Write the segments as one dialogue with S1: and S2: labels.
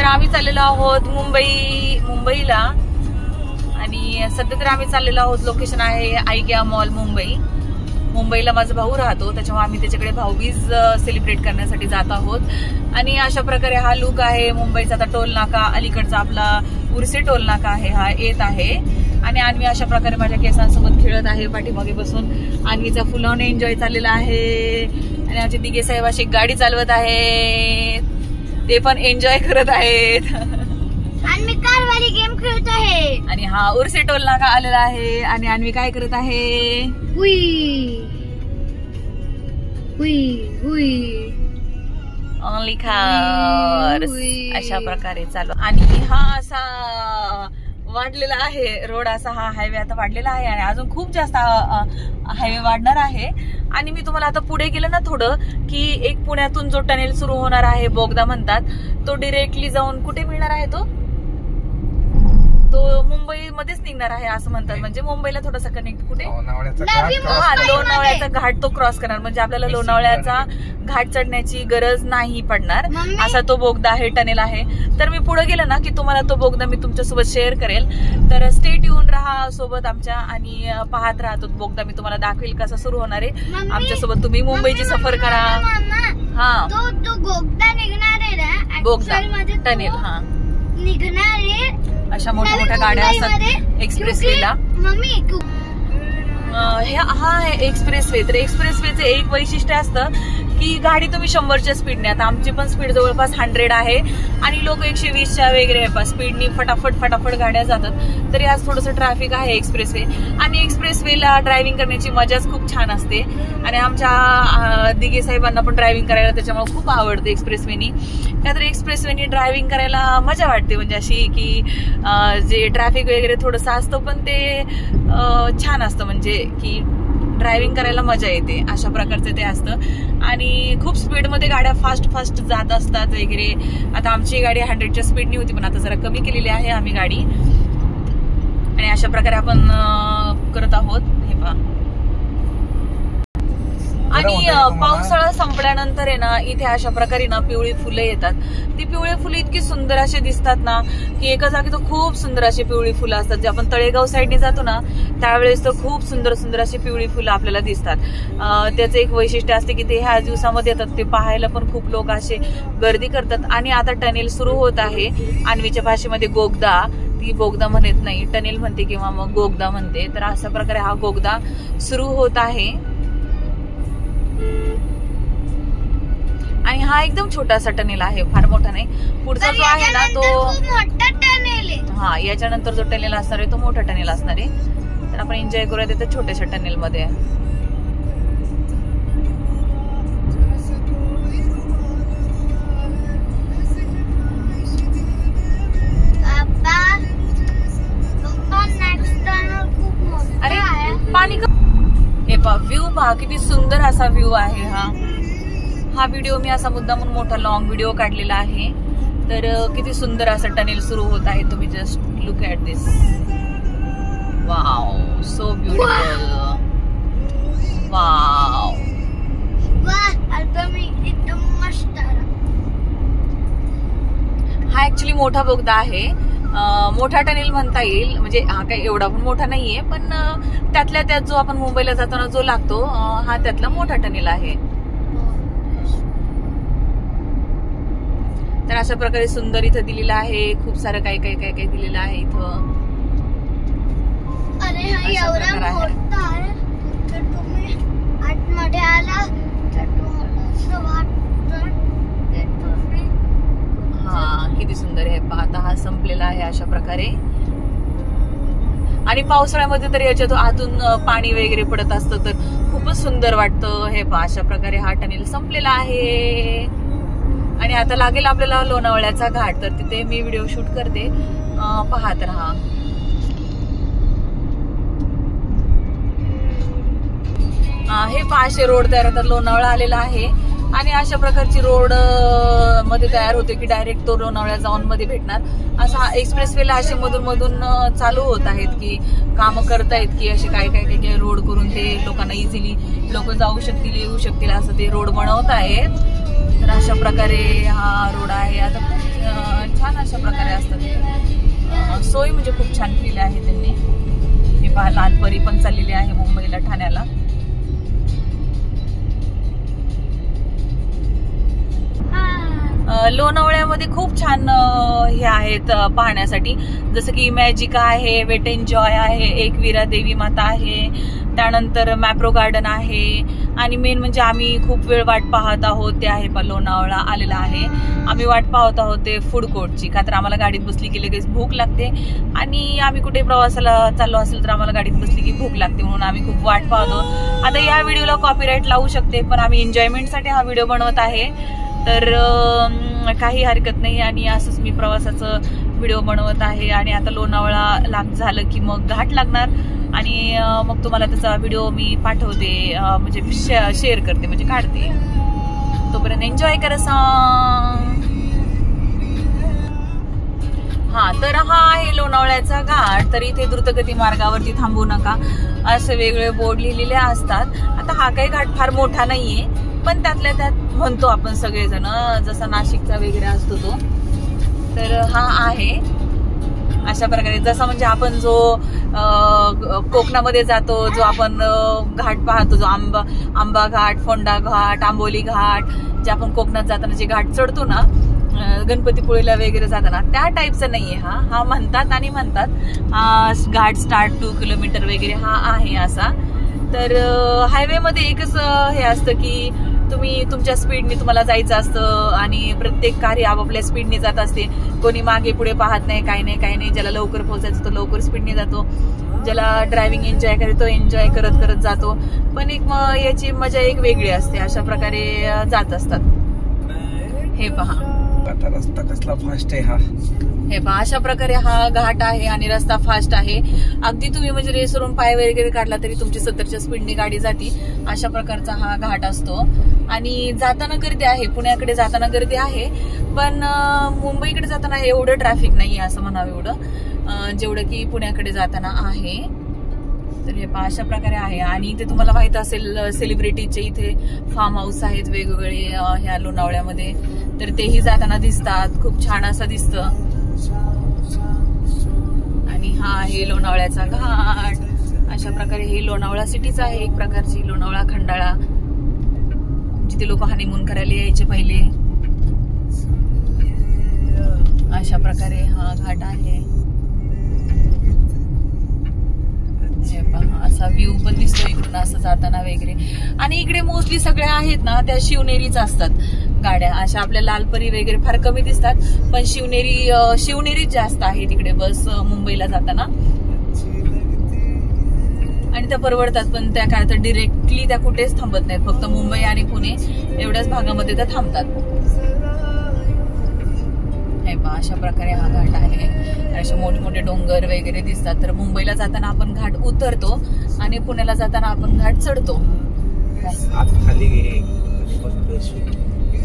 S1: आम्ही चाललेलो आहोत मुंबईला आणि सध्या तर आम्ही चाललेलो आहोत. लोकेशन आहे आयगिया मॉल मुंबईला माझा भाऊ राहतो, त्याच्यामुळे आम्ही त्याच्याकडे भाऊबीज सेलिब्रेट करण्यासाठी जात आहोत. आणि अशा प्रकारे हा लुक आहे मुंबईचा. आता टोल नाका अलीकडचा आपला उर्से टोल नाका आहे हा येत आहे आणि अन्वी अशा प्रकारे माझ्या केसांसोबत खेळत आहे पाठीमागे बसून. अन्वीचा फुल ऑन एन्जॉय चाललेला आहे आणि आमचे दिघे साहेब अशी गाडी चालवत आहेत, ते पण एन्जॉय करत आहेत.
S2: आणि मी कारवाली गेम खेळत आहे
S1: आणि हा उर्से टोल नाका आलेला आहे आणि अन्वी काय करत आहे? ओनली कार्स अशा प्रकारे चालू. आणि हा असा वाढलेला आहे रोड, असा हा हायवे आता वाढलेला आहे आणि अजून खूप जास्त हायवे वाढणार आहे. आणि मी तुम्हाला आता पुढे गेलं ना थोडं की एक पुण्यातून जो टनेल सुरू होणार आहे बोगदा म्हणतात, तो डिरेक्टली जाऊन कुठे मिळणार आहे? तो मुंबईमध्येच निघणार आहे असं म्हणतात. म्हणजे मुंबईला थोडासा कनेक्ट कुठे लोणावळ्याचा घाट तो क्रॉस करणार, म्हणजे आपल्याला लोणावळ्याचा घाट चढण्याची गरज नाही पडणार असा तो बोगदा आहे, टनेल आहे. तर मी पुढे गेलं ना की तुम्हाला तो बोगदा मी तुमच्यासोबत शेअर करेल. तर स्टे ट्यून राहा सोबत आमच्या आणि पाहत राहा तो बोगदा. मी तुम्हाला दाखवेल कसा सुरू होणार आहे आमच्यासोबत. तुम्ही मुंबईची सफर करा. हा
S2: तो बोगदा निघणार आहे ना,
S1: बोगदा टनेल हा
S2: निघणार आहे.
S1: अशा मोठ्या मोठ्या गाड्या असतात एक्सप्रेसवेला. हा आहे एक्सप्रेसवे. तर एक्सप्रेसवेचं एक वैशिष्ट्य असतं की गाडी तुम्ही 100च्या स्पीडने, आता आमची पण स्पीड जवळपास 100 आहे आणि लोक 120च्या वगैरे स्पीडनी फटाफट गाड्या जातात. तरी आज थोडंसं ट्रॅफिक आहे एक्सप्रेसवे आणि एक्सप्रेसवेला ड्रायव्हिंग करण्याची मजाच खूप छान असते. आणि आमच्या दिघे साहेबांना पण ड्रायव्हिंग करायला त्याच्यामुळे खूप आवडते एक्सप्रेसवेनी. का तर एक्सप्रेसवेनी ड्रायव्हिंग करायला मजा वाटते, म्हणजे अशी की जे ट्रॅफिक वगैरे थोडंसं असतं पण ते छान असतं, म्हणजे की ड्रायव्हिंग करायला मजा येते अशा प्रकारचं ते असतं. आणि खूप स्पीडमध्ये गाड्या फास्ट जात असतात वगैरे. आता आमची गाडी 100च्या स्पीडनी होती पण आता जरा कमी केलेली आहे आम्ही गाडी. आणि अशा प्रकारे आपण करत आहोत हे पहा. आणि पावसाळा संपल्यानंतर आहे ना इथे अशा प्रकारे ना पिवळी फुलं येतात. ती पिवळी फुलं इतकी सुंदर असे दिसतात ना की एका जागी तर खूप सुंदर अशी पिवळी फुलं असतात. जे आपण तळेगाव साईडने जातो ना त्यावेळेस तर खूप सुंदर अशी पिवळी फुलं आपल्याला दिसतात. त्याचं एक वैशिष्ट्य असते की ते ह्या दिवसामध्ये येतात. ते पाहायला पण खूप लोक असे गर्दी करतात. आणि आता टनेल सुरू होत आहे. अन्वीच्या भाषेमध्ये गोगदा, ती बोगदा म्हणत नाही टनेल म्हणते किंवा मग गोगदा म्हणते. तर अशा प्रकारे हा गोगदा सुरू होत आहे. आणि हा एकदम छोटासा टनेल आहे, फार मोठा नाही. पुढचा जो आहे ना तो
S2: मोठा टनेल आहे.
S1: हा याच्यानंतर जो टनेल असणार आहे तो मोठा टनेल असणार आहे. तर आपण एन्जॉय करूया तिथे छोट्याशा टनेल मध्ये. अरे पाणी हे पहा व्ह्यू पहा किती सुंदर असा व्ह्यू आहे. हा व्हिडिओ मी असा मुद्दामून मोठा लॉंग व्हिडिओ काढलेला आहे. तर किती सुंदर असं टनेल सुरू होत आहे. तुम्ही just look at this. Wow so beautiful. Wow हा ऍक्च्युली मोठा बोगदा आहे. मोठा टनेल म्हणता येईल, म्हणजे हा काही एवढा पण मोठा नाहीये पण त्यातल्या त्यात जो आपण मुंबईला जाताना जो लागतो हा त्यातला मोठा टनेल आहे. तर अशा प्रकारे सुंदर इथं दिलेलं आहे. खूप सारं काही दिलेलं आहे इथं.
S2: अरे हा एवढा मोठा आहे तर तुम्ही आतमध्ये आला तर तुम्हाला असं वाटतं की तुम्ही.
S1: हा किती सुंदर आहे. आता हा संपलेला आहे अशा प्रकारे. आणि पावसाळ्यामध्ये तर याच्यात आतून पाणी वगैरे पडत असतं तर खूपच सुंदर वाटतं. हे पहा अशा प्रकारे हा टनेल संपलेला आहे. आणि आता लागेल आपल्याला लोणावळ्याचा घाट. तर तिथे मी व्हिडिओ शूट करते, पाहत राहा. हे पाचशे रोड तयार होतात. लोणावळा आलेला आहे आणि अशा प्रकारची रोड मध्ये तयार होते की डायरेक्ट तो लोणावळ्या जाऊन मध्ये भेटणार. असा एक्सप्रेसवेला असे मधून चालू होत आहेत की काम करतायत की असे काय रोड करून ते लोकांना इझिली लोक जाऊ शकतील येऊ शकतील असं ते रोड बनवत आहेत. तर अशा प्रकारे हा रोड आहे. आता खूप छान अशा प्रकारे असतात. सोय म्हणजे खूप छान केली आहे त्यांनी. हे पहा लालपरी पण चाललेली आहे मुंबईला, ठाण्याला. लोणावळ्यामध्ये खूप छान हे आहेत पाहण्यासाठी, जसं की मॅजिका आहे, वेट एन्जॉय आहे, एकविरा देवी माता आहे, त्यानंतर मॅप्रो गार्डन आहे, आणि मेन म्हणजे आम्ही खूप वेळ वाट पाहत आहोत ते आहे लोणावळा आलेला आहे. आम्ही वाट पाहत आहोत ते फूड कोर्टची, का तर आम्हाला गाडीत बसली की लगेच भूक लागते, आणि आम्ही कुठे प्रवासाला चाललो असेल तर आम्हाला गाडीत बसली की भूक लागते, म्हणून आम्ही खूप वाट पाहतो. आता या व्हिडिओला कॉपीराईट लावू शकते, पण आम्ही एन्जॉयमेंटसाठी हा व्हिडिओ बनवत आहे, तर काही हरकत नाही. आणि असंच मी प्रवासाचं व्हिडिओ बनवत आहे. आणि आता लोणावळा झालं की मग घाट लागणार, आणि मग तुम्हाला त्याचा व्हिडिओ मी पाठवते, म्हणजे शेअर करते, म्हणजे काढते. तोपर्यंत एन्जॉय करा सांग. हा, तर हा आहे लोणावळ्याचा घाट. तर इथे द्रुतगती मार्गावरती थांबू नका असे वेगळे बोर्ड लिहिलेले असतात. आता हा काही घाट फार मोठा नाहीये, पण त्यातल्या त्यात म्हणतो आपण सगळेजण, जसा नाशिकचा वगैरे असतो तो. तर हा आहे अशा प्रकारे, जसा म्हणजे आपण जो कोकणामध्ये जातो, जो आपण घाट पाहतो, जो आंबा घाट, फोंडा घाट, आंबोली घाट, जे आपण कोकणात जाताना जे घाट चढतो ना, गणपतीपुळेला वगैरे जाताना, त्या टाईपचा नाहीये हा म्हणतात. आणि म्हणतात घाट स्टार्ट 2 किलोमीटर वगैरे हा आहे असा. तर हायवे मध्ये एकच हे असतं की तुम्ही तुमच्या स्पीडने तुम्हाला जायचं असतं, आणि प्रत्येक कार आपापल्या स्पीडने जात असते. कोणी मागे पुढे पाहत नाही, काही नाही. ज्याला लवकर पोहोचायचं तो लवकर स्पीडने जातो, ज्याला ड्रायव्हिंग एन्जॉय करायचं तो एन्जॉय करत करत जातो. पण एक याची मजा एक वेगळी असते. अशा प्रकारे जात असतात. हे पहा
S3: आता रस्ता कसला फास्ट आहे हा.
S1: हे पहा अशा प्रकारे हा घाट आहे, आणि रस्ता फास्ट आहे. अगदी तुम्ही म्हणजे रेसवरून पाय वगैरे काढला तरी तुमची 70च्या स्पीडने गाडी जाते. अशा प्रकारचा हा घाट असतो. आणि जाताना गर्दी आहे, पुण्याकडे जाताना गर्दी आहे, पण मुंबईकडे जाताना एवढं ट्रॅफिक नाही असं म्हणावं, एवढं जेवढं की पुण्याकडे जाताना आहे. तर हे पहा अशा प्रकारे आहे. आणि इथे तुम्हाला माहित असेल सेलिब्रिटीचे इथे फार्म हाऊस आहेत वेगवेगळे ह्या लोणावळ्यामध्ये, तर तेही जाताना दिसतात. खूप छान असं दिसतं. आणि हा आहे लोणावळ्याचा घाट. अशा प्रकारे ही लोणावळा सिटीच आहे एक प्रकारची, लोणावळा खंडाळा, जिथे लोक हनीमून करायला यायचे पहिले. अशा प्रकारे हा घाट आहे. असा व्ह्यू पण दिसतो इकडून असं जाताना वगैरे. आणि इकडे मोस्टली सगळ्या आहेत ना त्या शिवनेरीच असतात गाड्या. अशा आपल्या लालपरी वगैरे फार कमी दिसतात, पण शिवनेरीच जास्त आहे तिकडे बस मुंबईला जाताना. आणि त्या परवडतात, पण त्या काय तर डिरेक्टली त्या कुठेच थांबत नाहीत, फक्त मुंबई आणि पुणे एवढ्याच भागामध्ये त्या थांबतात. हे पहा अशा प्रकारे हा घाट आहे. असे मोठे मोठे डोंगर वगैरे दिसतात. तर मुंबईला जाताना आपण घाट उतरतो, आणि पुण्याला जाताना आपण घाट चढतो.
S3: खाली घे,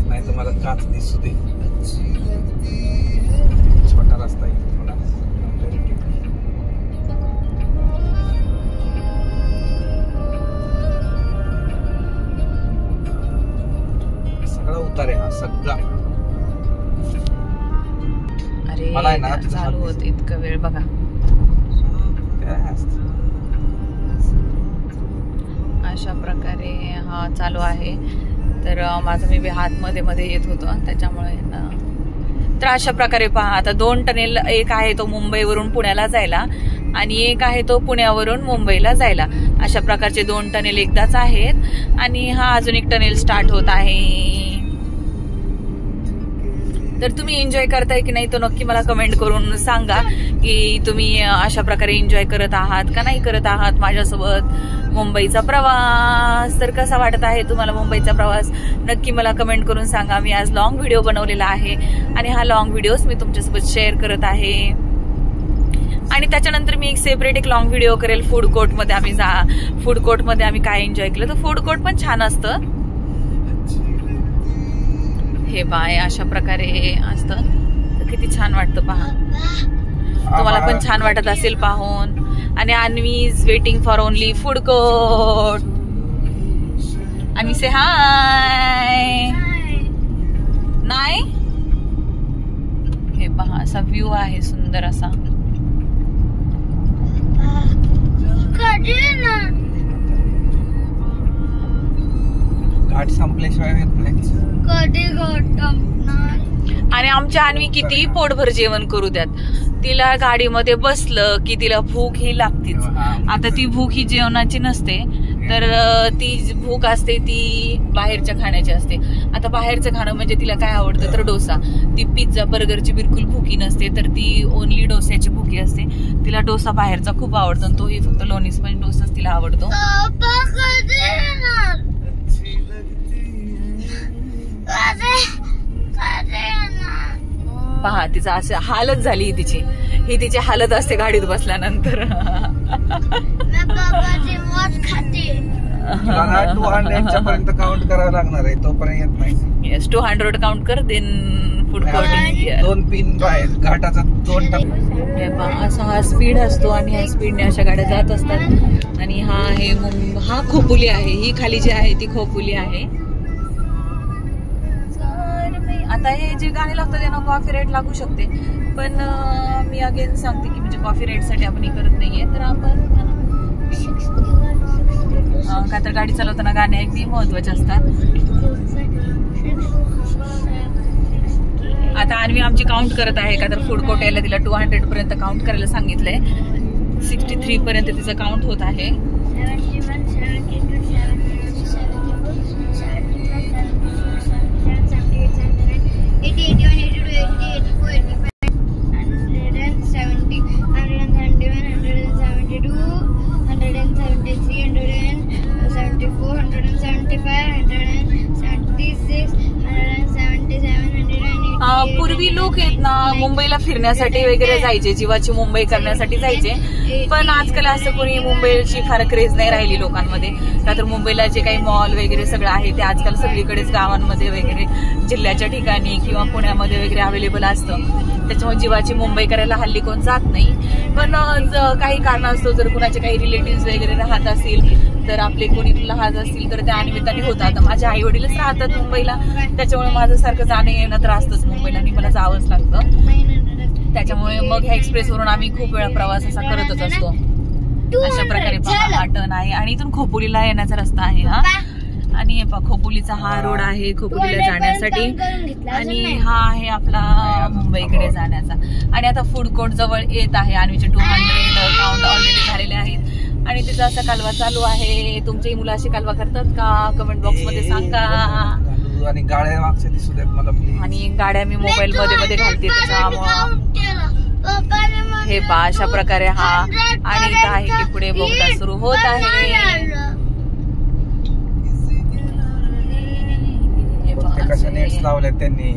S3: नाही तर मला काच दिसू दे. छोटा रस्ता आहे थोडा. सगळा उतार आहे हा सगळा.
S1: अरे चालू होत इतकं वेळ बघा. अशा प्रकारे हा चालू आहे. तर माझं मी हात मध्ये येत होतो त्याच्यामुळे ना. तर अशा प्रकारे पहा, आता 2 टनेल, एक आहे तो मुंबईवरून पुण्याला जायला, आणि एक आहे तो पुण्यावरून मुंबईला जायला. अशा प्रकारचे 2 टनेल एकदाच आहेत. आणि हा अजून एक टनेल स्टार्ट होत आहे. तर तुम्ही एन्जॉय करताय की नाही तो नक्की मला कमेंट करून सांगा, की तुम्ही अशा प्रकारे एन्जॉय करत आहात का नाही करत आहात माझ्यासोबत मुंबईचा प्रवास. तर कसा वाटत आहे तुम्हाला मुंबईचा प्रवास, नक्की मला कमेंट करून सांगा. मी आज लॉंग व्हिडिओ बनवलेला आहे, आणि हा लॉंग व्हिडिओ मी तुमच्यासोबत शेअर करत आहे. आणि त्याच्यानंतर मी एक सेपरेट एक लॉंग व्हिडिओ करेल फूड कोर्टमध्ये आम्ही काय एन्जॉय केलं. तर फूड कोर्ट पण छान असतं. हे बाय अशा प्रकारे असतं. तर किती छान वाटतं पहा. तुम्हाला पण छान वाटत असेल पाहून. आणि Anvi is waiting for only food court. Anvi say hi. नाही. हे पहा असा व्ह्यू आहे सुंदर असा.
S2: कधी ना
S3: घाट संपल्याशिवाय येत नाही.
S2: कधी घटणार.
S1: आणि आमच्या अन्वी किती पोटभर जेवण करू द्यात, तिला गाडीमध्ये बसलं की तिला भूक ही लागतीच. आता ती भूक ही जेवणाची नसते, तर ती भूक असते ती बाहेरच्या खाण्याची असते. आता बाहेरचं खाणं म्हणजे तिला काय आवडतं तर डोसा. ती पिझ्झा बर्गरची बिलकुल भुकी नसते, तर ती ओनली डोस्याची भुकी असते. तिला डोसा बाहेरचा खूप आवडतो, तोही फक्त लोणी स्पंज डोसाच तिला आवडतो. पहा तिचा असं हालत झाली तिची. ही तिची हालत असते गाडीत बसल्यानंतर.
S3: 200 पर्यंत काउंट करावं लागणार आहे, तोपर्यंत येत नाही.
S1: येस 200 काउंट कर देन फूड कोर्ट.
S3: 2 पिन बाहेर घाटाचा 2 टप्पा.
S1: असा हा स्पीड असतो आणि ह्या स्पीडने अशा गाड्या जात असतात. आणि हा आहे हा खोपोली आहे. ही खाली जी आहे ती खोपोली आहे. आता हे जे गाणे लागतात त्यांना कॉफी रेट लागू शकते, पण मी अगेन सांगते की म्हणजे कॉफी रेट साठी आपण हे करत नाहीये. तर आपण का तर गाडी चालवताना गाणे अगदी महत्वाचे असतात. आता अन्वी आमची काउंट करत आहे, का तर फूड कोर्ट यायला तिला 200 पर्यंत काउंट करायला सांगितलंय. 63 पर्यंत तिचं काउंट होत आहे. पूर्वी लोक आहेत ना मुंबईला फिरण्यासाठी वगैरे जायचे, जीवाची मुंबई करण्यासाठी जायचे. पण आजकाल असं कोणी मुंबईची फार क्रेज नाही राहिली लोकांमध्ये, का तर मुंबईला जे काही मॉल वगैरे सगळं आहे ते आजकाल सगळीकडेच गावांमध्ये वगैरे जिल्ह्याच्या ठिकाणी किंवा पुण्यामध्ये वगैरे अवेलेबल असतं. त्याच्यामुळे जीवाची मुंबई करायला हल्ली कोण जात नाही. पण काही कारणास्तव जर कुणाचे काही रिलेटिव्ह वगैरे राहत असतील, तर आपले कोणी राहत असतील तर त्या निमित्ताने होतात. माझे आई वडीलच राहतात मुंबईला, त्याच्यामुळे माझं सारखं जाणं येणं तर असतंच मुंबईला आणि मला जावंच लागतं. त्याच्यामुळे मग ह्या एक्सप्रेसवरून आम्ही खूप वेळा प्रवास असा करतच असतो. अशा प्रकारे हा टर्न आहे आणि इथून खोपोलीला येण्याचा रस्ता आहे हा. आणि हे पहा खोपोलीचा हा रोड आहे खोपोलीला जाण्यासाठी, आणि हा आहे आपला मुंबईकडे जाण्याचा. आणि आता फूड कोर्ट जवळ येत आहे. अन्वीचे 200 काउंट ऑलरेडी झालेले आहेत आणि तिचा असा कालवा चालू आहे. तुमची मुलं अशी कालवा करतात का? कमेंट बॉक्स मध्ये सांगा.
S3: आणि गाड्या मागच्या दिसू देत मला प्लीज.
S1: आणि गाड्या मी मोबाईल मध्ये घालते त्याच्यामुळं हे पहा अशा प्रकारे हा. आणि इथं आहे की पुढे बोगदा सुरू होत आहे.
S3: कशा नेट्स लावल्यात त्यांनी.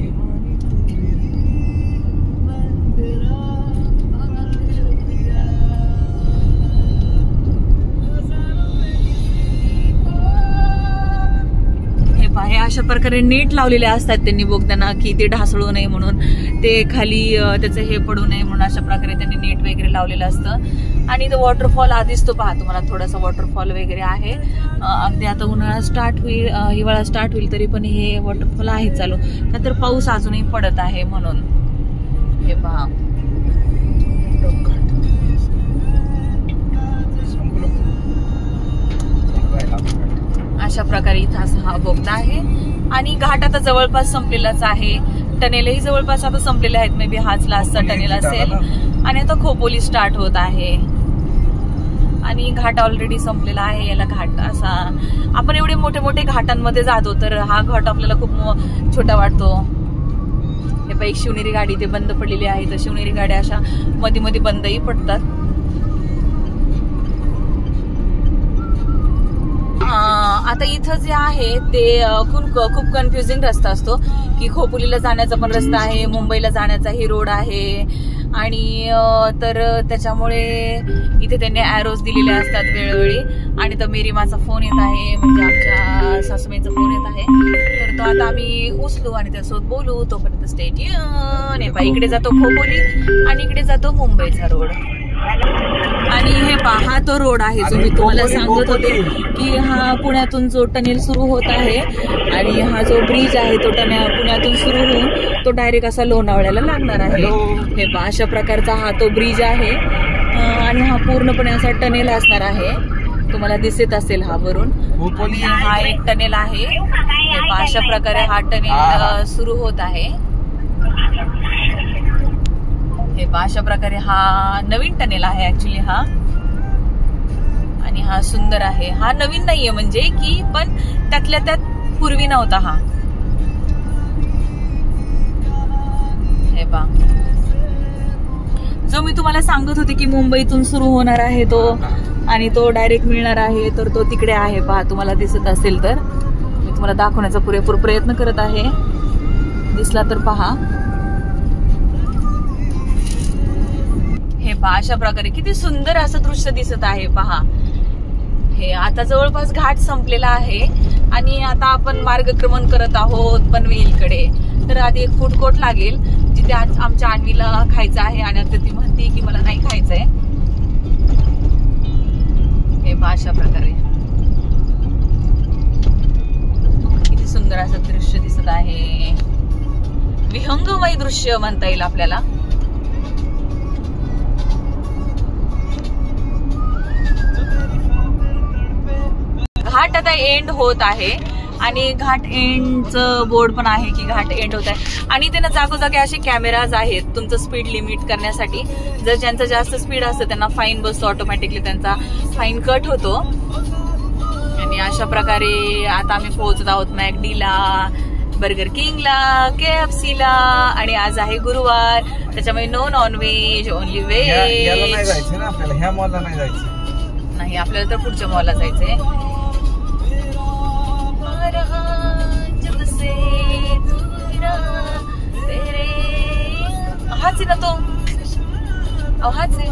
S1: हे अशा प्रकारे नेट लावलेले असतात त्यांनी बोगद्यांना की ते ढासळू नये म्हणून, ते खाली त्याचं हे पडू नये म्हणून अशा प्रकारे त्यांनी नेट वगैरे लावलेलं असतं. आणि इथं वॉटरफॉल आधीच तो पहा तुम्हाला थोडासा वॉटरफॉल वगैरे आहे. अगदी आता उन्हाळा स्टार्ट होईल हिवाळा स्टार्ट होईल तरी पण हे वॉटरफॉल आहे चालू, का तर पाऊस अजूनही पडत आहे म्हणून. हे पहा अशा प्रकारे इथं असा हा बोगदा आहे. आणि घाट आता जवळपास संपलेलाच आहे. टनेलही जवळपास आता संपलेले आहेत. मे बी हाच लास्टचा टनेल असेल. आणि आता खोपोली स्टार्ट होत आहे आणि घाट ऑलरेडी संपलेला आहे. याला घाट असा आपण एवढे मोठे मोठे घाटांमध्ये जातो तर हा घाट आपल्याला खूप छोटा वाटतो. हे पहा एक शिवनेरी गाडी ते बंद पडलेली आहे. तर शिवनेरी गाड्या अशा मध्ये मध्ये बंदही पडतात. आता इथं जे आहे ते खूप कन्फ्युजिंग रस्ता असतो की खोपोलीला जाण्याचा पण रस्ता आहे, मुंबईला जाण्याचाही रोड आहे. आणि तर त्याच्यामुळे इथे त्यांनी ॲरोज दिलेले असतात वेळोवेळी. आणि तर मेरीमाचा फोन येत आहे, म्हणजे आमच्या सासूबाईंचा फोन येत आहे. तर तो आता आम्ही उचलू आणि त्यासोबत बोलू. तोपर्यंत स्टे ट्यून. इकडे जातो खोपोली आणि इकडे जातो मुंबईचा रोड. आणि हे पहा, हा तो रोड आहे जो मी तुम्हाला सांगत होते की हा पुण्यातून जो टनेल सुरू होत आहे आणि हा जो ब्रिज आहे तो पुण्यातून सुरू होऊन तो डायरेक्ट असा लोणावळ्याला लागणार आहे. हे पहा, अशा प्रकारचा हा तो ब्रिज आहे आणि हा पूर्णपणे असा टनेल असणार आहे. तुम्हाला दिसत असेल हा वरून. हा एक टनेल आहे. हे पहा, अशा प्रकारे हा टनेल सुरू होत आहे. हे पहा, अशा प्रकारे हा नवीन टनेल आहे ऍक्च्युली हा. आणि हा सुंदर आहे. हा नवीन नाहीये म्हणजे की, पण त्यातल्या त्यात पूर्वी नव्हता हा. हे पहा, जो मी तुम्हाला सांगत होते की मुंबईतून सुरू होणार आहे तो आणि तो डायरेक्ट मिळणार आहे, तर तो तिकडे आहे. पहा, तुम्हाला दिसत असेल तर मी तुम्हाला दाखवण्याचा पुरेपूर प्रयत्न करत आहे. दिसला तर पहा. हे पहा, अशा प्रकारे किती सुंदर असं दृश्य दिसत आहे. पहा, हे आता जवळपास घाट संपलेला आहे आणि आता आपण मार्गक्रमण करत आहोत पनवेलकडे. तर आधी एक फूड कोर्ट लागेल जिथे आमच्या अन्वीला खायचं आहे आणि आता ती म्हणते की मला नाही खायचंय. हे पहा, अशा प्रकारे किती सुंदर असं दृश्य दिसत आहे. विहंगमय दृश्य म्हणता येईल आपल्याला. घाट आता एंड होत आहे आणि घाट एंडचं बोर्ड पण आहे की घाट एंड होत आहे. आणि त्यांना जागोजागी असे कॅमेराज आहेत तुमचं स्पीड लिमिट करण्यासाठी. जर ज्यांचं जास्त स्पीड असतं त्यांना फाईन बसतो, ऑटोमॅटिकली त्यांचा फाईन कट होतो. आणि अशा प्रकारे आता आम्ही पोहोचत आहोत मॅकडीला, बर्गर किंगला, KFCला. आणि आज आहे गुरुवार, त्याच्यामुळे नो नॉनव्हेज, ओनली व्हेज.
S3: ह्या मॉलला नाही जायचं.
S1: नाही, आपल्याला तर पुढच्या मॉलला जायचंय. हाच आहे ना तो, हाच आहे.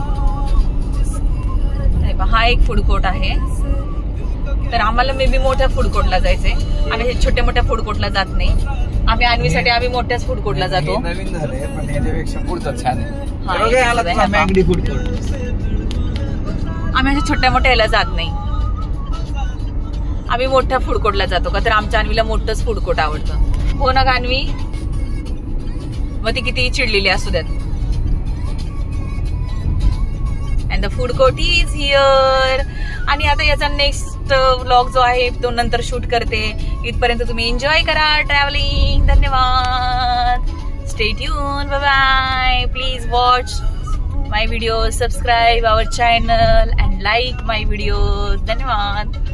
S1: हा एक फूड कोर्ट आहे. तर आम्हाला मे बी मोठ्या फूड कोर्टला जायचंय. आम्ही छोट्या मोठ्या फूड कोर्टला जात नाही. आम्ही अन्वीसाठी आम्ही मोठ्याच फूड कोर्टला जातो.
S3: नवीन झालंय पण याच्यापेक्षा पुढचं छान आहे. मॅगडी फूड कोर्ट.
S1: आम्ही अशा छोट्या मोठ्या याला जात नाही. आम्ही मोठ्या फूड कोर्टला जातो का, तर आमच्या अन्वीला मोठंच फूड कोर्ट आवडतं. हो ना अन्वी? मग ती किती चिडलेली असू द्यात. And the food court is here. आणि आता याचा नेक्स्ट व्लॉग जो आहे तो नंतर शूट करते. इथपर्यंत तुम्ही एन्जॉय करा ट्रॅव्हलिंग. धन्यवाद. Stay tuned. Bye bye. Please watch my videos, subscribe our channel and like my videos. धन्यवाद.